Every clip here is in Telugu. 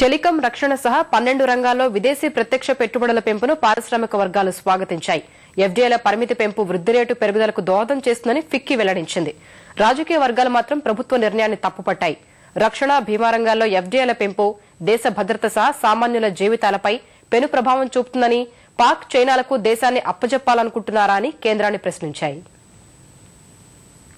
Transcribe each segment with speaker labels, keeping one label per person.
Speaker 1: టెలికాం రక్షణ సహా 12 రంగాల్లో విదేశీ ప్రత్యక్ష పెట్టుబడుల పెంపును పారిశ్రామిక వర్గాలు స్వాగతించాయి. ఎఫ్డీఐల పరిమితి పెంపు వృద్ధి రేటు పెరుగుదలకు దోహదం చేస్తుందని ఫిక్కీ వెల్లడించింది. రాజకీయ వర్గాలు మాత్రం ప్రభుత్వ నిర్ణయాన్ని తప్పుపట్టాయి. రక్షణ, బీమా రంగాల్లో ఎఫ్డీఐల పెంపు దేశ భద్రత సహా సామాన్యుల జీవితాలపై పెను ప్రభావం చూపుతుందని, పాక్, చైనాలకు దేశాన్ని అప్పజెప్పాలనుకుంటున్నారా అని కేంద్రాన్ని ప్రశ్నించాయి.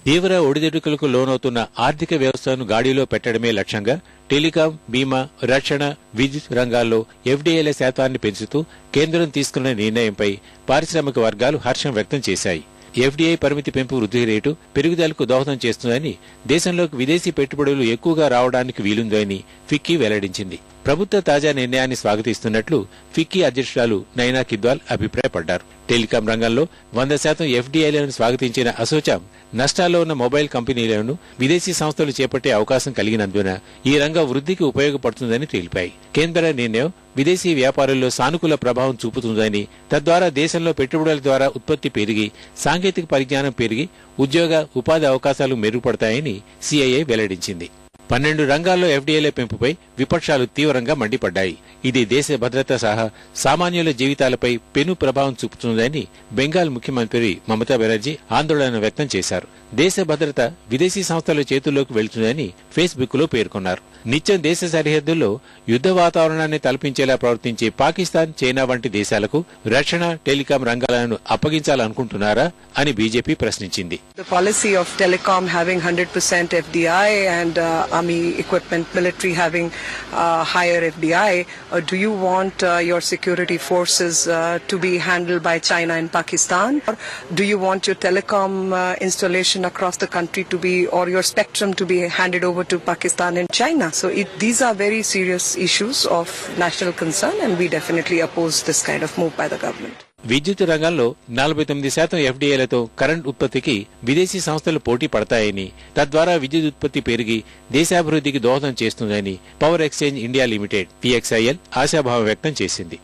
Speaker 2: తీవ్ర ఒడిదుడుకులకు లోనవుతున్న ఆర్థిక వ్యవస్థను గాడిలో పెట్టడమే లక్ష్యంగా టెలికాం, బీమా, రక్షణ, విద్యుత్ రంగాల్లో ఎఫ్డీఐల శాతాన్ని పెంచుతూ కేంద్రం తీసుకున్న నిర్ణయంపై పారిశ్రామిక వర్గాలు హర్షం వ్యక్తం చేశాయి. ఎఫ్డీఐ పరిమితి పెంపు వృద్ధి రేటు పెరుగుదలకు దోహదం చేస్తుందని, దేశంలోకి విదేశీ పెట్టుబడులు ఎక్కువగా రావడానికి వీలుందని ఫిక్కీ వెల్లడించింది. ప్రభుత్వ తాజా నిర్ణయాన్ని స్వాగతిస్తున్నట్లు ఫిక్కీ అధ్యక్షురాలు నైనా కిద్వాల్ అభిప్రాయపడ్డారు. టెలికాం రంగంలో 100% ఎఫ్డీఐలను స్వాగతించిన అసోచాం నష్టాల్లో ఉన్న మొబైల్ కంపెనీలను విదేశీ సంస్థలు చేపట్టే అవకాశం కలిగినందున ఈ రంగ వృద్ధికి ఉపయోగపడుతుందని తెలిపాయి. కేంద్ర నిర్ణయం విదేశీ వ్యాపారుల్లో సానుకూల ప్రభావం చూపుతుందని, తద్వారా దేశంలో పెట్టుబడుల ద్వారా ఉత్పత్తి పెరిగి, సాంకేతిక పరిజ్ఞానం పెరిగి ఉద్యోగ, ఉపాధి అవకాశాలు మెరుగుపడతాయని సిఐఐ వెల్లడించింది. 12 రంగాల్లో ఎఫ్డీఐల పెంపుపై విపక్షాలు తీవ్రంగా మండిపడ్డాయి. ఇది దేశ భద్రత సహా సామాన్యుల జీవితాలపై పెను ప్రభావం చూపుతుందని బెంగాల్ ముఖ్యమంత్రి మమతా బెనర్జీ ఆందోళన వ్యక్తం చేశారు. దేశ భద్రత విదేశీ సంస్థల చేతుల్లోకి వెళ్తుందని ఫేస్బుక్ లో పేర్కొన్నారు. నిత్యం దేశ సరిహద్దుల్లో యుద్ధ వాతావరణాన్ని తలపించేలా ప్రవర్తించే పాకిస్తాన్, చైనా వంటి దేశాలకు రక్షణ, టెలికాం రంగాలను అప్పగించాలనుకుంటున్నారా అని బీజేపీ ప్రశ్నించింది.
Speaker 3: The policy of telecom having 100% FDI and army equipment, military having higher FDI, do you want your security forces to be handled by China and Pakistan? Or do you want your telecom installation across the country to be, or your spectrum to be handed over to Pakistan and China? So these are very serious issues of national concern, and we definitely oppose this kind of move by the government.
Speaker 2: విద్యుత్ రంగంలో 49% ఎఫ్డీఐలతో కరెంట్ ఉత్పత్తికి విదేశీ సంస్థలు పోటీ పడతాయని, తద్వారా విద్యుత్ ఉత్పత్తి పెరిగి దేశాభివృద్ధికి దోహదం చేస్తుందని power exchange India limited (PXIL) ఆశాభావం వ్యక్తం చేసింది.